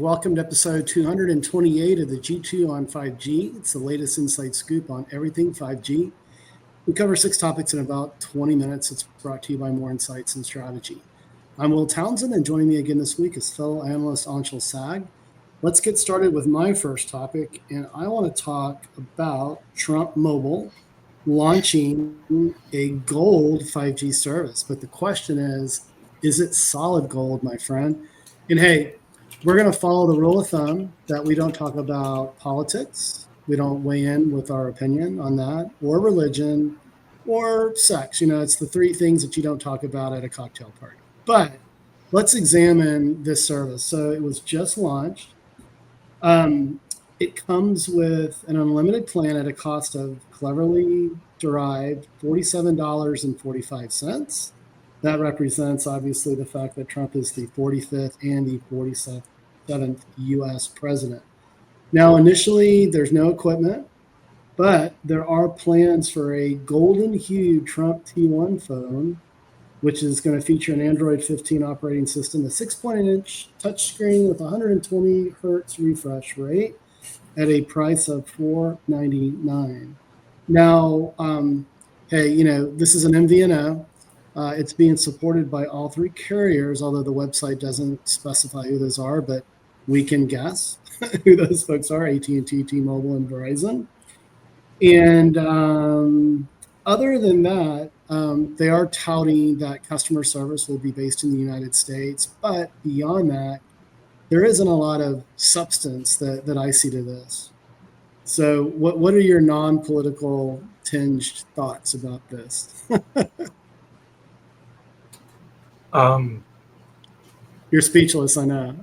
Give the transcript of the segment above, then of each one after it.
Welcome to episode 228 of the G2 on 5G. It's the latest inside scoop on everything 5G. We cover 6 topics in about 20 minutes. It's brought to you by More Insights and Strategy. I'm Will Townsend, and joining me again this week is fellow analyst Anshul Sag. Let's get started with my first topic, and I want to talk about Trump Mobile launching a gold 5G service. But the question is it solid gold, my friend? And hey, we're going to follow the rule of thumb that we don't talk about politics. We don't weigh in with our opinion on that, or religion, or sex. You know, it's the 3 things that you don't talk about at a cocktail party. But let's examine this service. So it was just launched. It comes with an unlimited plan at a cost of cleverly derived $47.45. That represents, obviously, the fact that Trump is the 45th and the 47th U.S. president. Now, initially, there's no equipment, but there are plans for a golden-hued Trump T1 phone, which is going to feature an Android 15 operating system, a 6.8-inch touchscreen with 120 hertz refresh rate at a price of $499. Now, hey, you know, this is an MVNO. It's being supported by all 3 carriers, although the website doesn't specify who those are, but we can guess who those folks are: AT&T, T-Mobile, and Verizon. And other than that, they are touting that customer service will be based in the United States. But beyond that, there isn't a lot of substance that I see to this. So what are your non-political tinged thoughts about this? You're speechless, I know.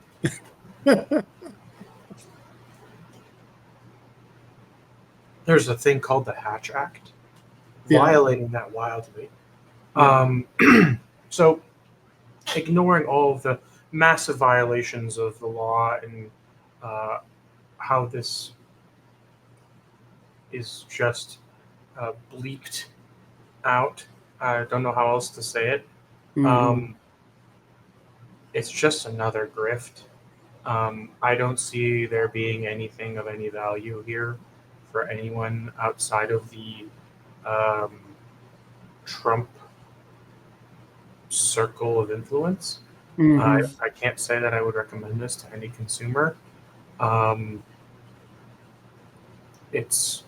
There's a thing called the Hatch Act, violating that wildly. So ignoring all of the massive violations of the law and how this is just bleeped out, I don't know how else to say it. It's just another grift. I don't see there being anything of any value here for anyone outside of the Trump circle of influence. I can't say that I would recommend this to any consumer. It's,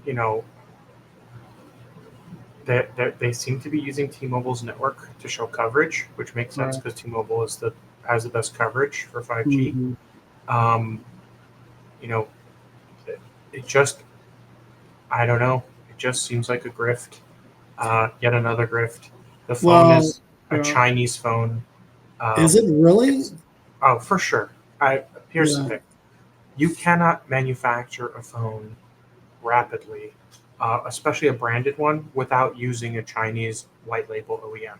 you know, they seem to be using T-Mobile's network to show coverage, which makes sense because T-Mobile has the best coverage for 5G. You know, it just, I don't know. It just seems like a grift. Yet another grift. The phone is a Chinese phone. Is it really? Oh, for sure. Here's the thing. You cannot manufacture a phone rapidly, especially a branded one, without using a Chinese white label OEM.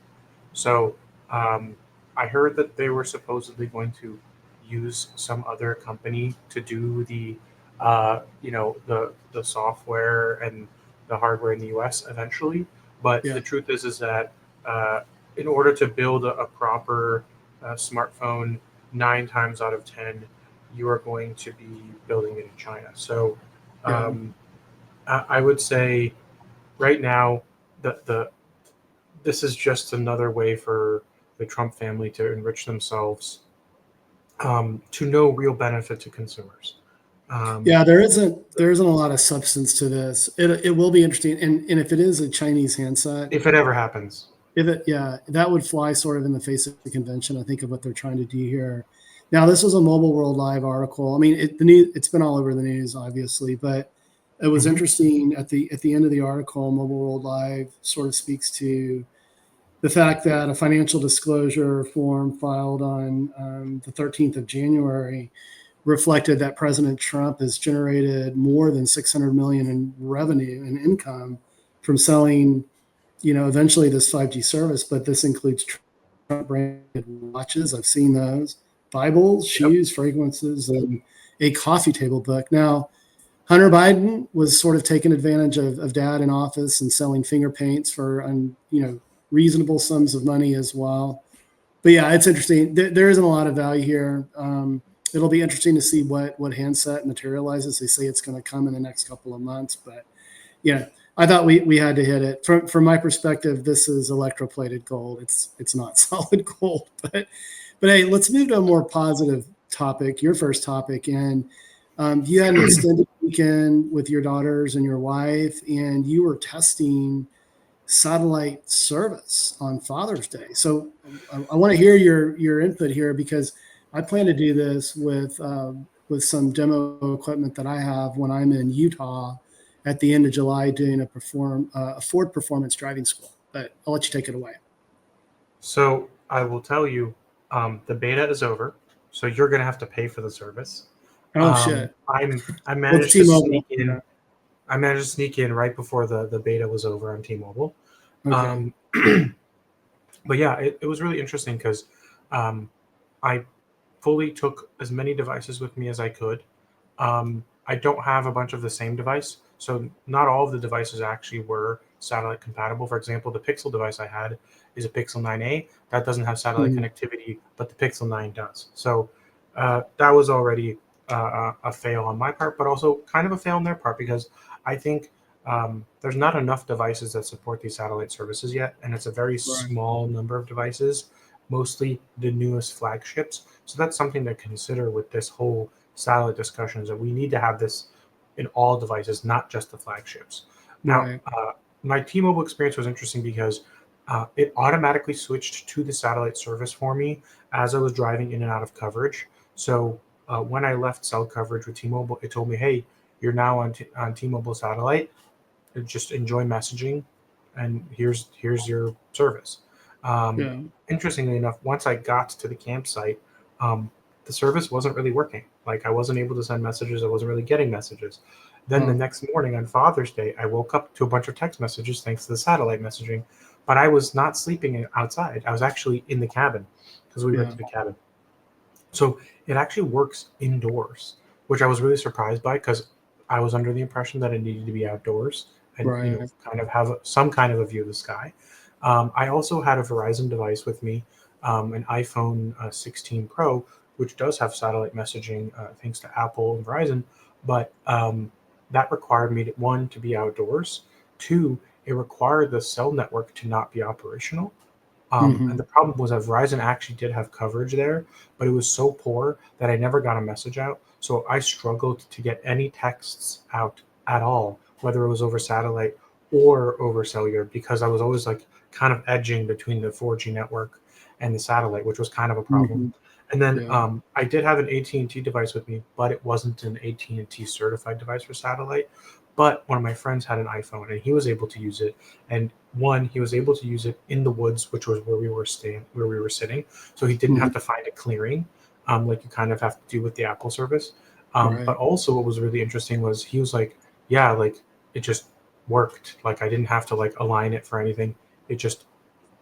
So I heard that they were supposedly going to use some other company to do the software and the hardware in the US eventually. But the truth is that in order to build a proper smartphone, 9 times out of 10, you are going to be building it in China. So I would say right now this is just another way for the Trump family to enrich themselves to no real benefit to consumers. There isn't a lot of substance to this. It will be interesting, and if it is a Chinese handset, if it ever happens, that would fly sort of in the face of the convention. I think of what they're trying to do here. Now, this was a Mobile World Live article. I mean, it's been all over the news, obviously, but it was interesting at the end of the article. Mobile World Live sort of speaks to the fact that a financial disclosure form filed on the 13th of January reflected that President Trump has generated more than $600 million in revenue and income from selling, eventually this 5G service. But this includes Trump branded watches. I've seen those, Bibles, shoes, fragrances, and a coffee table book. Now, Hunter Biden was sort of taking advantage of dad in office and selling finger paints for, reasonable sums of money as well. but yeah, it's interesting. There isn't a lot of value here. It'll be interesting to see what handset materializes. They say it's going to come in the next couple of months, but yeah, I thought we had to hit it. From my perspective, this is electroplated gold. It's not solid gold, but hey, let's move to a more positive topic. Your first topic, and you had an extended weekend with your daughters and your wife, and you were testing satellite service on Father's Day. So I want to hear your input here, because I plan to do this with some demo equipment that I have when I'm in Utah at the end of July doing a Ford Performance driving school. But I'll let you take it away. So I will tell you, the beta is over, so you're going to have to pay for the service. Oh shit! I Well, it's managed to T-Mobile. sneak in. Yeah. I managed to sneak in right before the beta was over on T-Mobile. Okay. Um, but yeah, it was really interesting because I fully took as many devices with me as I could. I don't have a bunch of the same device, so not all of the devices actually were satellite compatible. For example, the Pixel device I had is a Pixel 9a that doesn't have satellite Mhm. connectivity, but the Pixel 9 does. So that was already a fail on my part, but also kind of a fail on their part, because I think there's not enough devices that support these satellite services yet, and it's a very Right. small number of devices, mostly the newest flagships. So that's something to consider with this whole satellite discussion, is that we need to have this in all devices, not just the flagships. Now, Right. my T-Mobile experience was interesting because it automatically switched to the satellite service for me as I was driving in and out of coverage. So when I left cell coverage with T-Mobile, it told me, "Hey, you're now on T-Mobile satellite. Just enjoy messaging, and here's your service." Um, Yeah. Interestingly enough, once I got to the campsite, um, the service wasn't really working. Like, I wasn't able to send messages. I wasn't really getting messages. Then the Huh. next morning on Father's Day, I woke up to a bunch of text messages thanks to the satellite messaging, but I was not sleeping outside. I was actually in the cabin because we Yeah. rented a cabin. So it actually works indoors, which I was really surprised by, because I was under the impression that it needed to be outdoors and, Right. kind of have some kind of a view of the sky. I also had a Verizon device with me, an iPhone 16 Pro, which does have satellite messaging thanks to Apple and Verizon, but that required me to, one, to be outdoors, two, it required the cell network to not be operational. And Hmm. the problem was that Verizon actually did have coverage there, but it was so poor that I never got a message out. So I struggled to get any texts out at all, whether it was over satellite or over cellular, because I was always like kind of edging between the 4G network and the satellite, which was kind of a problem. Hmm. And then Yeah. I did have an AT&T device with me, but it wasn't an AT&T certified device for satellite. But one of my friends had an iPhone and he was able to use it. And one, he was able to use it in the woods, which was where we were sitting, so he didn't have Hmm. to find a clearing, like you kind of have to do with the Apple service. But Right. also, what was really interesting was he was like, "Yeah, like it just worked. Like I didn't have to like align it for anything. It just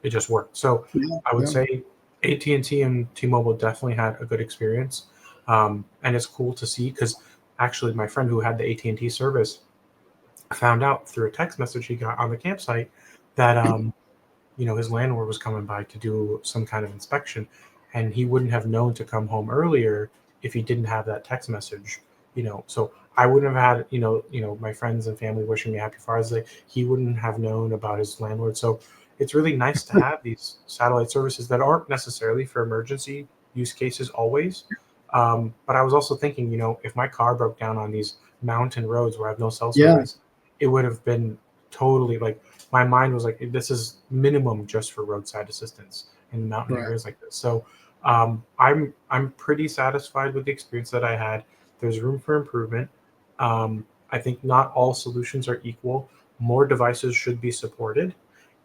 it just worked." So Yeah. I would Yeah. say AT&T and T-Mobile definitely had a good experience, and it's cool to see because actually my friend who had the AT&T service found out through a text message he got on the campsite that his landlord was coming by to do some kind of inspection, and he wouldn't have known to come home earlier if he didn't have that text message. So I wouldn't have had my friends and family wishing me happy Father's Day. He wouldn't have known about his landlord. So it's really nice to have these satellite services that aren't necessarily for emergency use cases always. But I was also thinking, if my car broke down on these mountain roads where I have no cell Yeah. service, it would have been totally like, my mind was like, this is minimum just for roadside assistance in mountain Right. areas like this. So I'm pretty satisfied with the experience that I had. There's room for improvement. I think not all solutions are equal. More devices should be supported,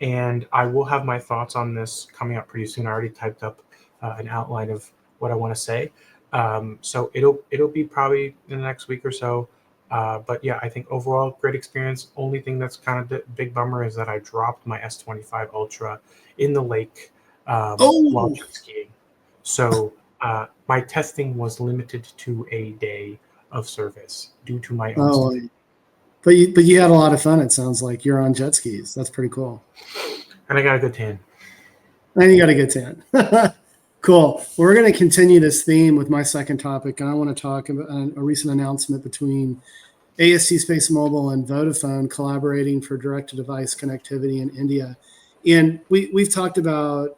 and I will have my thoughts on this coming up pretty soon. I already typed up an outline of what I want to say. So it'll be probably in the next week or so. But yeah, I think overall great experience. Only thing that's kind of the big bummer is that I dropped my S25 Ultra in the lake while Oh. jet skiing. So my testing was limited to a day of service due to my own Oh. stupidity. But you had a lot of fun. It sounds like you're on jet skis. That's pretty cool. And I got a good tan. And you got a good tan. Cool. We're going to continue this theme with my second topic, and I want to talk about a recent announcement between AST Space Mobile and Vodafone collaborating for direct-to-device connectivity in India. And we've talked about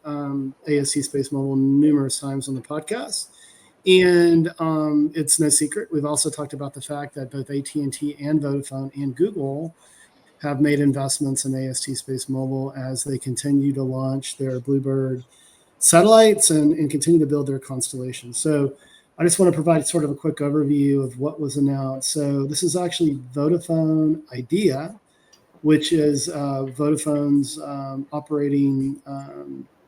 AST Space Mobile numerous times on the podcast, and it's no secret. We've also talked about the fact that both AT&T and Vodafone and Google have made investments in AST Space Mobile as they continue to launch their Bluebird satellites and continue to build their constellation. So I just want to provide sort of a quick overview of what was announced. So this is actually Vodafone Idea, which is Vodafone's operating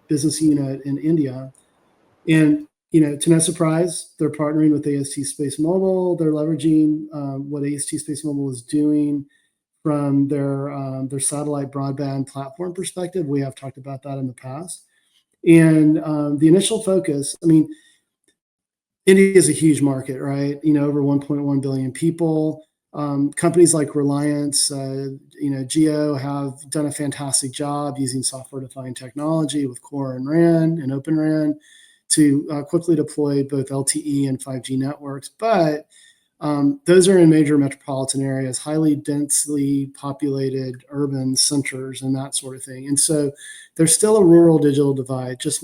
business unit in India. And, to no surprise, they're partnering with AST Space Mobile. They're leveraging what AST Space Mobile is doing from their satellite broadband platform perspective. We have talked about that in the past. And the initial focus, India is a huge market, right? Over 1.1 billion people. Companies like Reliance, Jio have done a fantastic job using software-defined technology with Core and RAN and Open RAN to quickly deploy both LTE and 5G networks. But those are in major metropolitan areas, highly densely populated urban centers and that sort of thing. And so there's still a rural digital divide, just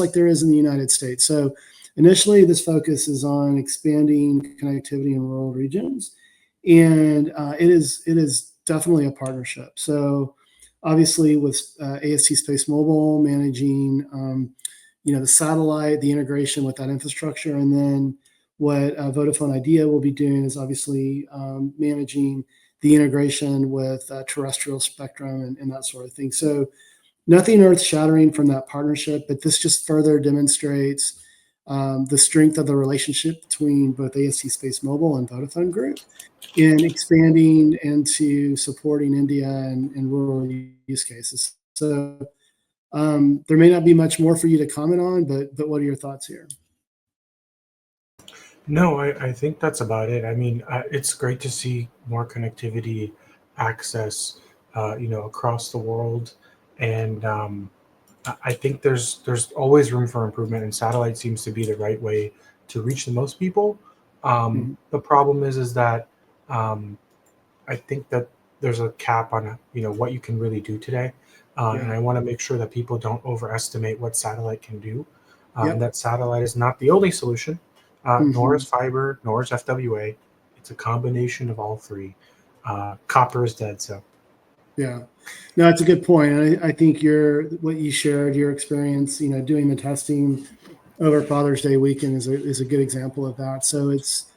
like there is in the United States. So initially, this focus is on expanding connectivity in rural regions, and it is definitely a partnership. So obviously, with AST Space Mobile managing, the satellite, the integration with that infrastructure, and then what Vodafone Idea will be doing is obviously managing the integration with terrestrial spectrum and that sort of thing. So nothing earth-shattering from that partnership, but this just further demonstrates the strength of the relationship between both AST Space Mobile and Vodafone Group in expanding into supporting India and rural use cases. So there may not be much more for you to comment on, but what are your thoughts here? No, I think that's about it. It's great to see more connectivity access, across the world, and I think there's always room for improvement, and satellite seems to be the right way to reach the most people. The problem is that I think that there's a cap on what you can really do today, and I want to make sure that people don't overestimate what satellite can do, and that satellite is not the only solution, nor is fiber, nor is FWA. It's a combination of all three. Copper is dead, so. Yeah, no, that's a good point. I think what you shared, your experience, doing the testing over Father's Day weekend is a good example of that. So it's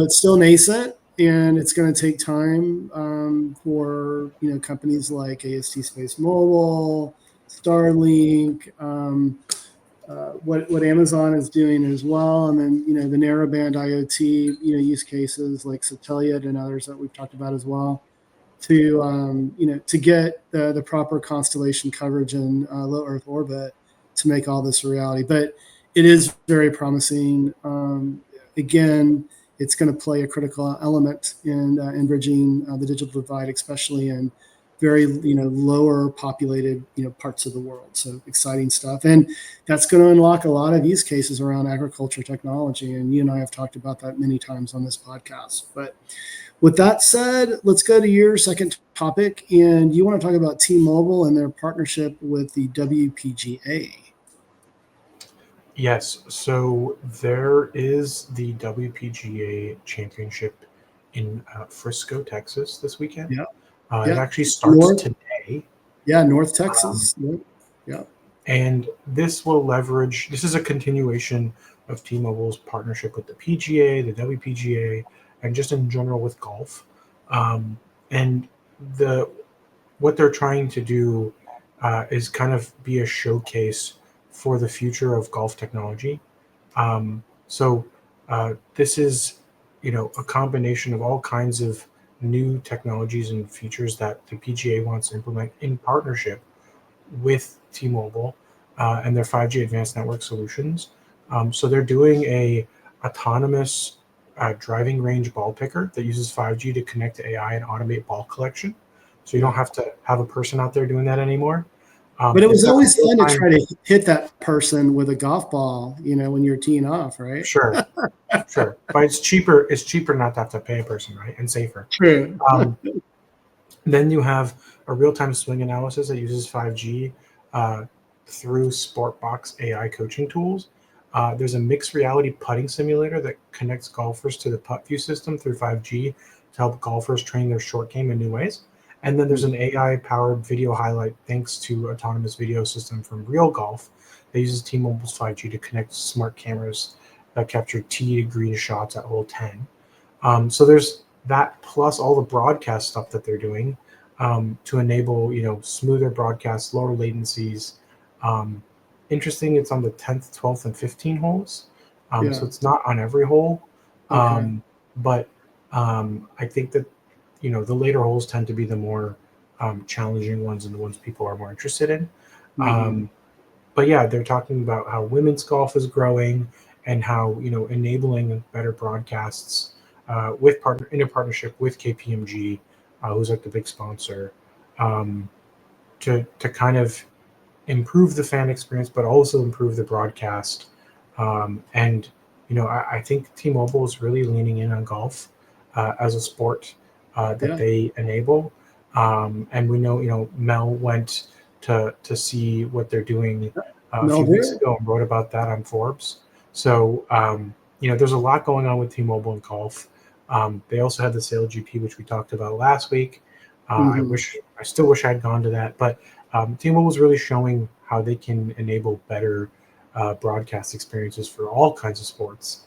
still nascent, and it's going to take time for companies like AST Space Mobile, Starlink, what Amazon is doing as well, and then the narrowband IoT use cases like Sateliot and others that we've talked about as well, to get the proper constellation coverage in low Earth orbit to make all this a reality. But it is very promising. Again, it's going to play a critical element in bridging the digital divide, especially in very lower populated parts of the world. So exciting stuff, and that's going to unlock a lot of use cases around agriculture technology. And you and I have talked about that many times on this podcast. But with that said, let's go to your second topic, and you want to talk about T-Mobile and their partnership with the WPGA. Yes, so there is the WPGA Championship in Frisco, Texas this weekend. It actually starts today. Yeah, North Texas. Yeah. And this is a continuation of T-Mobile's partnership with the PGA, the WPGA, and just in general with golf. And what they're trying to do is kind of be a showcase for the future of golf technology. This is, a combination of all kinds of new technologies and features that the PGA wants to implement in partnership with T-Mobile and their 5G advanced network solutions. So they're doing a autonomous driving range ball picker that uses 5G to connect to AI and automate ball collection. So you don't have to have a person out there doing that anymore. But it It's was got always real fun to time. try to hit that person with a golf ball, when you're teeing off, right? Sure, sure, but it's cheaper. It's cheaper not to have to pay a person, right, and safer. True. Um, Then you have a real-time swing analysis that uses 5G uh, through Sportbox AI coaching tools. There's a mixed reality putting simulator that connects golfers to the putt view system through 5G to help golfers train their short game in new ways. And then there's an AI-powered video highlight thanks to autonomous video system from Real Golf that uses T-Mobile's 5G to connect smart cameras that capture tee to green shots at hole 10. So there's that plus all the broadcast stuff that they're doing to enable smoother broadcasts, lower latencies. Um, Interesting, it's on the 10th, 12th, and 15 holes, Yeah. so it's not on every hole. Okay. But I think that the later holes tend to be the more challenging ones and the ones people are more interested in. Mhm. Um, but yeah, they're talking about how women's golf is growing and how enabling better broadcasts with partner in a partnership with KPMG, who's like the big sponsor, um, to kind of improve the fan experience, but also improve the broadcast. And I think T-Mobile is really leaning in on golf as a sport that Yeah. they enable. And we know Mel went to see what they're doing a few weeks Melville. ago and wrote about that on Forbes. So there's a lot going on with T-Mobile and golf. They also had the Sale GP, which we talked about last week. Hmm. I still wish I had gone to that, but T-Mobile was really showing how they can enable better broadcast experiences for all kinds of sports.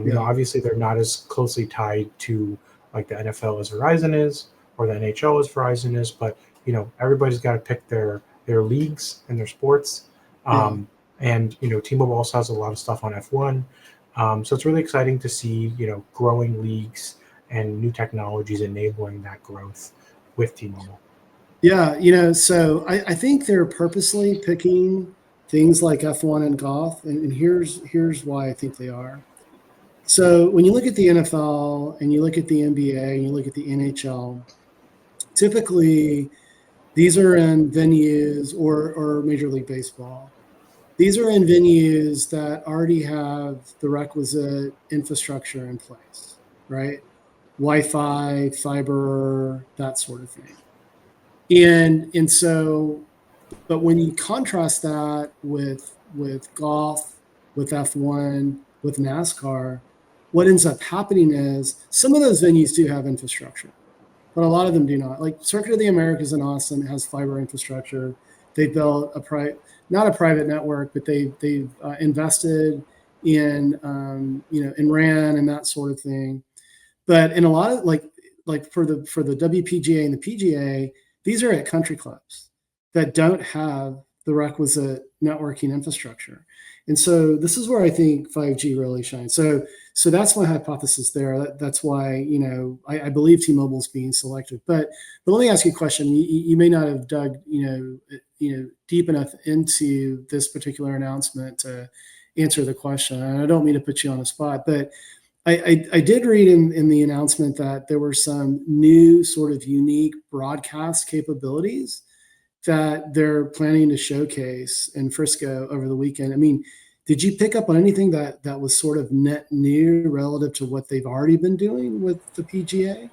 Yeah. Obviously they're not as closely tied to like the NFL as Verizon is, or the NHL as Verizon is, but everybody's got to pick their leagues and their sports. Yeah. And T-Mobile also has a lot of stuff on F1. So it's really exciting to see growing leagues and new technologies enabling that growth with T-Mobile. Yeah. So I think they're purposely picking things like F1 and golf, and here's why I think they are. So when you look at the NFL and you look at the NBA and you look at the NHL, typically these are in venues or Major League Baseball. These are in venues that already have the requisite infrastructure in place, right? Wi-Fi, fiber, that sort of thing. And so, but when you contrast that with golf, with F1, with NASCAR, what ends up happening is some of those venues do have infrastructure, but a lot of them do not. Like Circuit of the Americas in Austin has fiber infrastructure. They built not a private network, but they've invested in in RAN and that sort of thing. But in a lot of for the WPGA and the PGA, these are at country clubs that don't have the requisite networking infrastructure. And so this is where I think 5G really shines. So that's my hypothesis there. That's why I believe T-Mobile is being selected. But let me ask you a question. You may not have dug deep enough into this particular announcement to answer the question. And I don't mean to put you on the spot, but I did read in the announcement that there were some new sort of unique broadcast capabilities that they're planning to showcase in Frisco over the weekend. I mean, did you pick up on anything that was sort of net new relative to what they've already been doing with the PGA?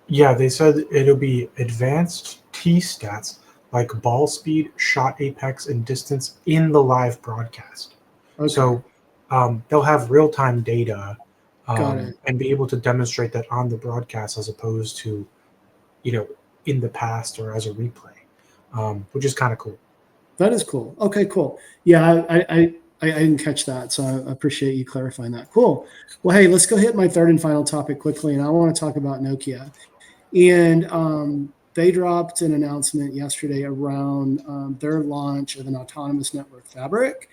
Yeah, they said it'll be advanced T stats like ball speed, shot apex, and distance in the live broadcast. Okay, So they'll have real time data got it. and be able to demonstrate that on the broadcast as opposed to, you know, in the past or as a replay, which is kind of cool. That is cool. Okay, cool. Yeah, I didn't catch that, so I appreciate you clarifying that. Cool. Well, hey, let's go hit my third and final topic quickly, and I want to talk about Nokia. And they dropped an announcement yesterday around their launch of an autonomous network fabric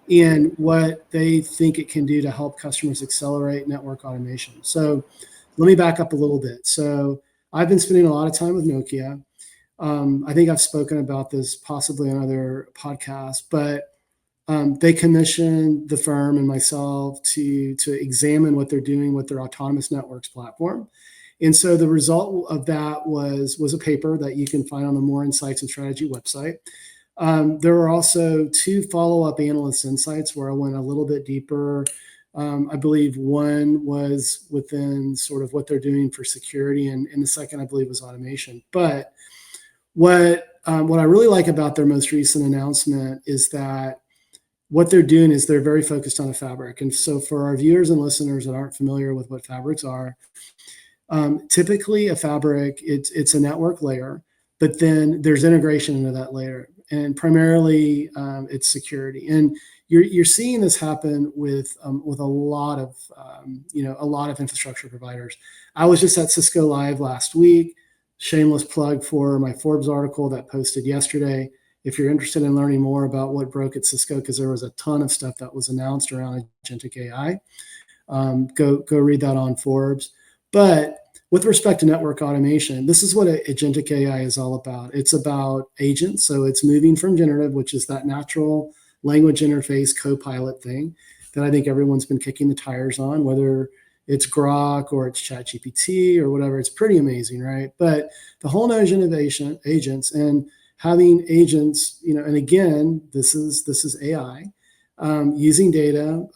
and what they think it can do to help customers accelerate network automation. So let me back up a little bit. So I've been spending a lot of time with Nokia. I think I've spoken about this possibly on other podcasts, but they commissioned the firm and myself to examine what they're doing with their autonomous networks platform. And so the result of that was a paper that you can find on the More Insights and Strategy website. There were also 2 follow-up analyst insights where I went a little bit deeper. I believe one was within sort of what they're doing for security, and the second, I believe, was automation. But what I really like about their most recent announcement is that what they're doing is they're very focused on a fabric. And so for our viewers and listeners that aren't familiar with what fabrics are, typically a fabric, it's a network layer, but then there's integration into that layer. And primarily it's security. And you're seeing this happen with a lot of a lot of infrastructure providers. I was just at Cisco Live last week. Shameless plug for my Forbes article that posted yesterday. If you're interested in learning more about what broke at Cisco, because there was a ton of stuff that was announced around agentic AI, go read that on Forbes. But with respect to network automation, this is what agentic AI is all about. It's about agents. So it's moving from generative, which is that natural language interface co-pilot thing that I think everyone's been kicking the tires on, whether it's Grok or it's ChatGPT or whatever. It's pretty amazing, right? But the whole notion of agents and having agents, and again, this is AI. Using data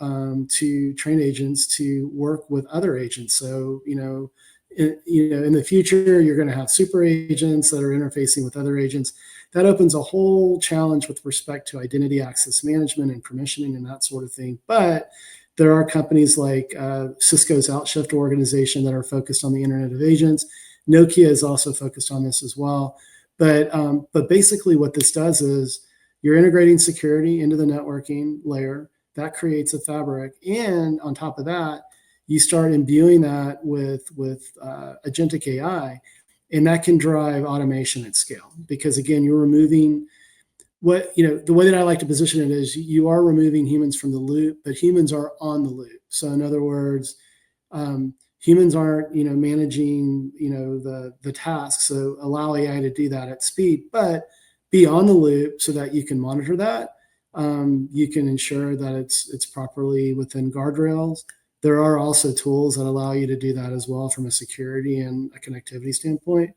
to train agents to work with other agents. So, in the future, you're going to have super agents that are interfacing with other agents. That opens a whole challenge with respect to identity access management and permissioning and that sort of thing. But there are companies like Cisco's Outshift organization that are focused on the Internet of Agents. Nokia is also focused on this as well. But basically what this does is you're integrating security into the networking layer. That creates a fabric. And on top of that, you start imbuing that with agentic AI, and that can drive automation at scale. Because again, you're removing the way that I like to position it is you are removing humans from the loop, but humans are on the loop. So in other words, humans aren't managing the tasks. So allow AI to do that at speed, but be on the loop so that you can monitor that. You can ensure that it's properly within guardrails. There are also tools that allow you to do that as well from a security and a connectivity standpoint.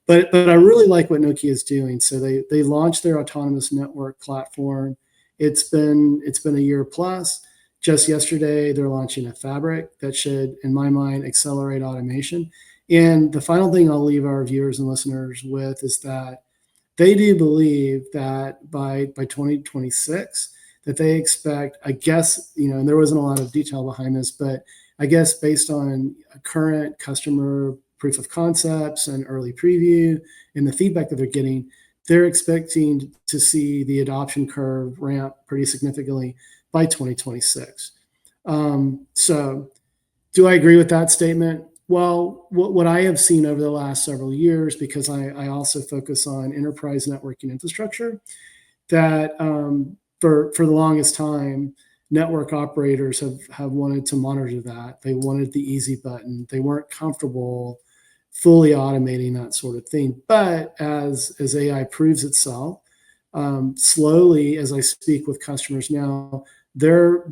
But I really like what Nokia is doing. So they launched their autonomous network platform. It's been a year plus. Just yesterday, they're launching a fabric that should, in my mind, accelerate automation. And the final thing I'll leave our viewers and listeners with is that they do believe that by 2026, that they expect, I guess, and there wasn't a lot of detail behind this, but I guess based on current customer proof of concepts and early preview and the feedback that they're getting, they're expecting to see the adoption curve ramp pretty significantly by 2026. So do I agree with that statement? Well, what I have seen over the last several years, because I also focus on enterprise networking infrastructure, that for the longest time, network operators have wanted to monitor that. They wanted the easy button. They weren't comfortable fully automating that sort of thing. But as AI proves itself, slowly, as I speak with customers now, they're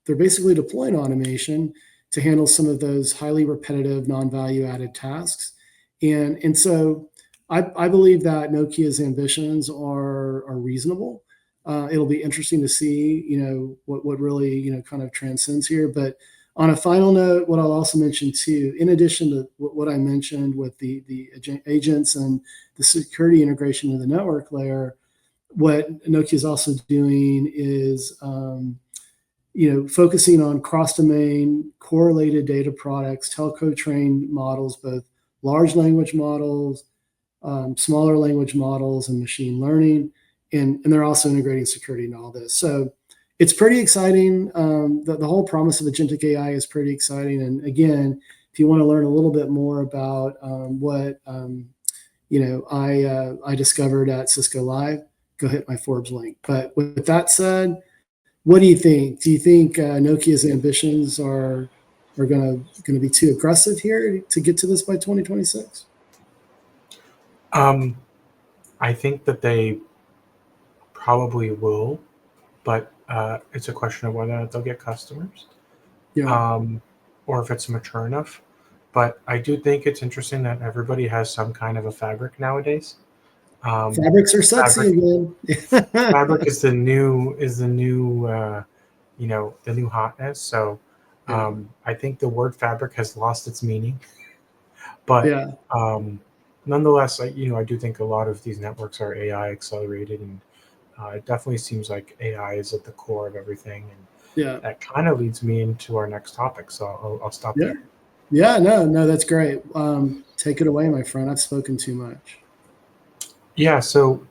basically deploying automation to handle some of those highly repetitive, non-value added tasks. And so I believe that Nokia's ambitions are reasonable. It'll be interesting to see, what really, kind of transcends here. But on a final note, what I'll also mention too, in addition to what I mentioned with the agents and the security integration of the network layer, what Nokia is also doing is, focusing on cross-domain correlated data products, telco-trained models, both large language models, smaller language models, and machine learning. And they're also integrating security into all this. So it's pretty exciting. The whole promise of agentic AI is pretty exciting. And again, if you want to learn a little bit more about what I discovered at Cisco Live, go hit my Forbes link. But with that said, what do you think? Do you think Nokia's ambitions are going to be too aggressive here to get to this by 2026? I think that they probably will, but it's a question of whether they'll get customers, Yeah. or if it's mature enough. But I do think it's interesting that everybody has some kind of a fabric nowadays. Fabrics are sexy Fabric again. Fabric is the new the new hotness. So Yeah. I think the word fabric has lost its meaning, but Yeah. nonetheless, I do think a lot of these networks are AI accelerated, and it definitely seems like AI is at the core of everything, and Yeah. that kind of leads me into our next topic. So I'll stop Yeah. there. Yeah. No, no, that's great. Take it away, my friend. I've spoken too much. Yeah. So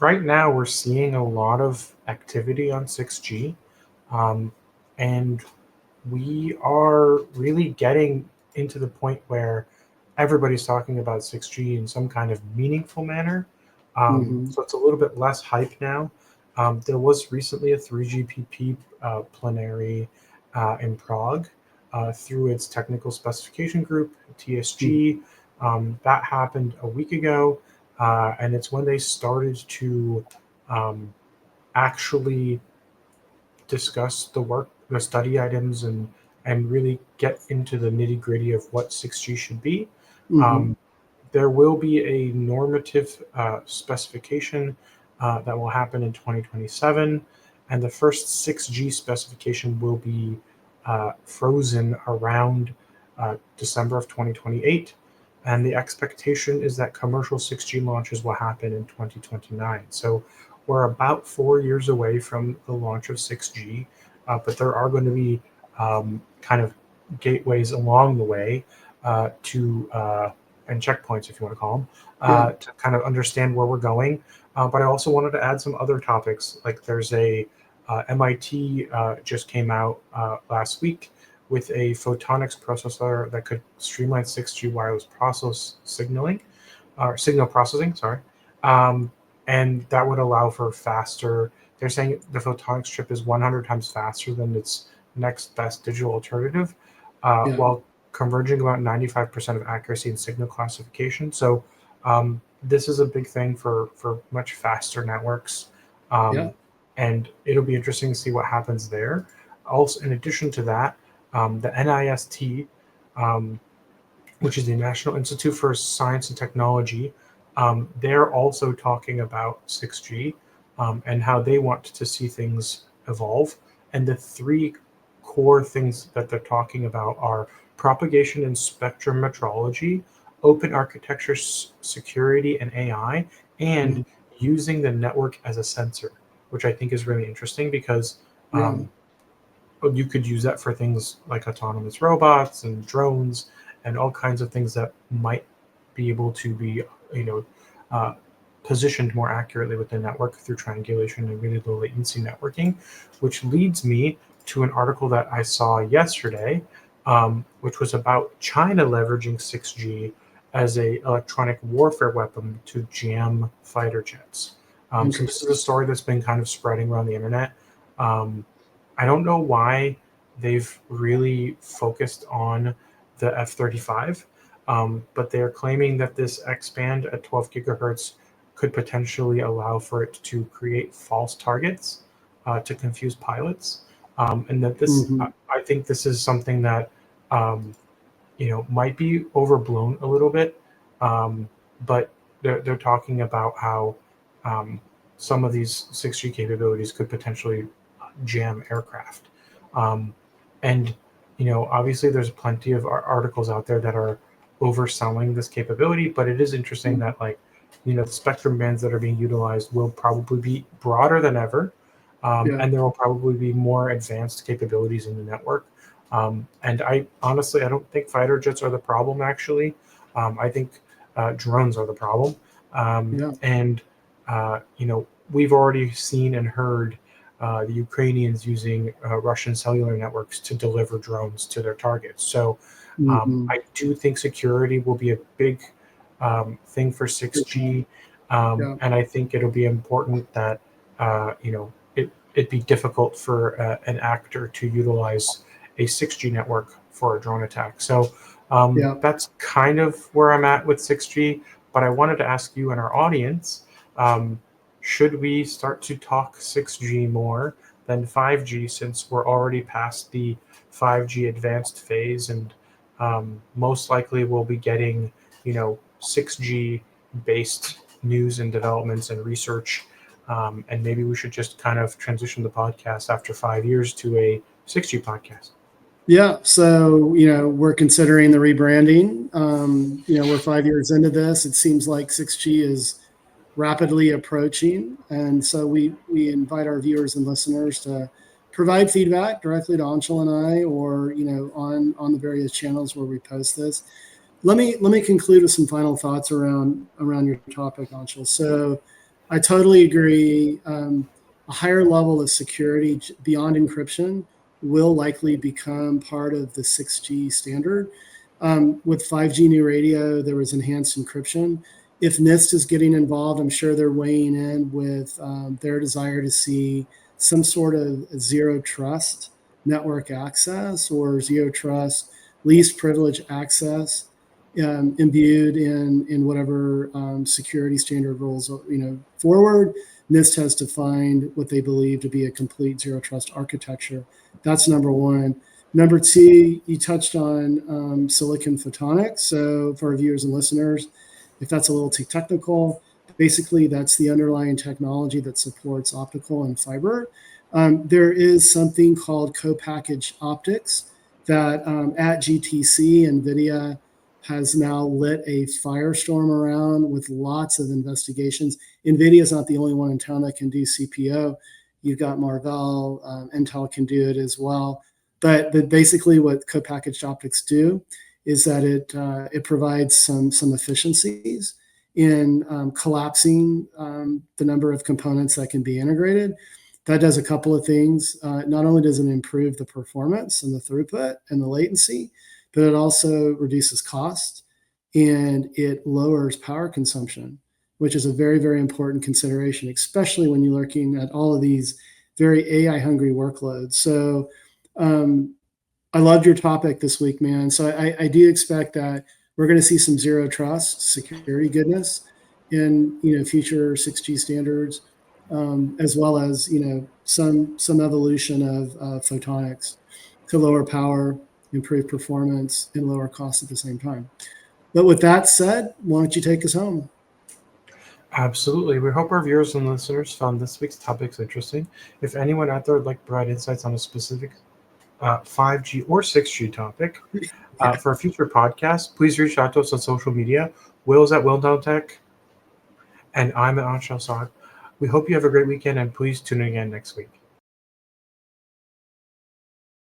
right now we're seeing a lot of activity on 6G, um, and we are really getting into the point where everybody's talking about 6G in some kind of meaningful manner. Hmm. So it's a little bit less hype now. There was recently a 3GPP plenary in Prague through its technical specification group, TSG. That happened a week ago, and it's when they started to um, actually discuss the work, the study items, and really get into the nitty gritty of what 6G should be. Hmm. Um, there will be a normative specification that will happen in 2027, and the first 6G specification will be frozen around December of 2028. And the expectation is that commercial 6G launches will happen in 2029. So we're about 4 years away from the launch of 6G, but there are going to be kind of gateways along the way to and checkpoints, if you want to call them, Yeah. to kind of understand where we're going. But I also wanted to add some other topics. Like there's a MIT just came out last week with a photonics processor that could streamline 6G wireless process signaling or signal processing. Sorry, um, and that would allow for faster. They're saying the photonics chip is 100 times faster than its next best digital alternative, Yeah. while converging about 95% of accuracy in signal classification. So this is a big thing for much faster networks, Yeah. um, and it'll be interesting to see what happens there. Also, in addition to that, the NIST, um, which is the National Institute for Science and Technology, they're also talking about 6G and how they want to see things evolve. And the three core things that they're talking about are propagation and spectrum metrology, open architecture security and AI, and Mhm. using the network as a sensor, which I think is really interesting because Yeah. um, you could use that for things like autonomous robots and drones and all kinds of things that might be able to be, you know, uh, positioned more accurately with the network through triangulation and really low latency networking, which leads me to an article that I saw yesterday, which was about China leveraging 6G as a electronic warfare weapon to jam fighter jets. So this is Interesting. a story that's been kind of spreading around the internet. Um, I don't know why they've really focused on the F-35, but they're claiming that this X band at 12 gigahertz could potentially allow for it to create false targets to confuse pilots, and that this Hmm. I think this is something that um, might be overblown a little bit, but they're talking about how um, some of these 6G capabilities could potentially jam aircraft. Um, and obviously, there's plenty of articles out there that are overselling this capability, but it is interesting that the spectrum bands that are being utilized will probably be broader than ever, Yeah. and there will probably be more advanced capabilities in the network. And I honestly, I don't think fighter jets are the problem. Actually, I think drones are the problem. Yeah. And we've already seen and heard the Ukrainians using Russian cellular networks to deliver drones to their targets. So Hmm. I do think security will be a big thing for 6G, Yeah. and I think it'll be important that it'd be difficult for an actor to utilize a 6G network for a drone attack. So Yeah. that's kind of where I'm at with 6G. But I wanted to ask you and our audience, um, should we start to talk 6G more than 5G since we're already past the 5G advanced phase and most likely we'll be getting 6G based news and developments and research. And maybe we should just kind of transition the podcast after 5 years to a 6G podcast. Yeah. So, we're considering the rebranding. We're 5 years into this. It seems like 6G is rapidly approaching. And so we invite our viewers and listeners to provide feedback directly to Anshul and I, or, on the various channels where we post this. Let me conclude with some final thoughts around your topic, Anshul. So I totally agree. A higher level of security beyond encryption will likely become part of the 6G standard. With 5G new radio, there was enhanced encryption. If NIST is getting involved, I'm sure they're weighing in with their desire to see some sort of zero trust network access or zero trust least privilege access imbued in whatever security standard rules forward. NIST has defined what they believe to be a complete zero trust architecture. That's number one. Number two, you touched on silicon photonics. So for our viewers and listeners, if that's a little too technical, basically that's the underlying technology that supports optical and fiber. There is something called co-packaged optics that at GTC, NVIDIA has now lit a firestorm around with lots of investigations. NVIDIA is not the only one in town that can do CPO. You've got Marvell, Intel can do it as well. But basically what co-packaged optics do is that it provides some efficiencies in collapsing the number of components that can be integrated. That does a couple of things. Not only does it improve the performance and the throughput and the latency, but it also reduces cost and it lowers power consumption, which is a very, very important consideration, especially when you're looking at all of these very AI-hungry workloads. So I loved your topic this week, man. So I do expect that we're going to see some zero trust security goodness in future 6G standards, as well as some evolution of photonics to lower power, improve performance, and lower costs at the same time. But with that said, why don't you take us home? Absolutely. We hope our viewers and listeners found this week's topics interesting. If anyone out there would like to provide insights on a specific 5G or 6G topic for a future podcast, please reach out to us on social media. Will's at Willdown Tech, and I'm at Anshul Saad. We hope you have a great weekend, and please tune in again next week.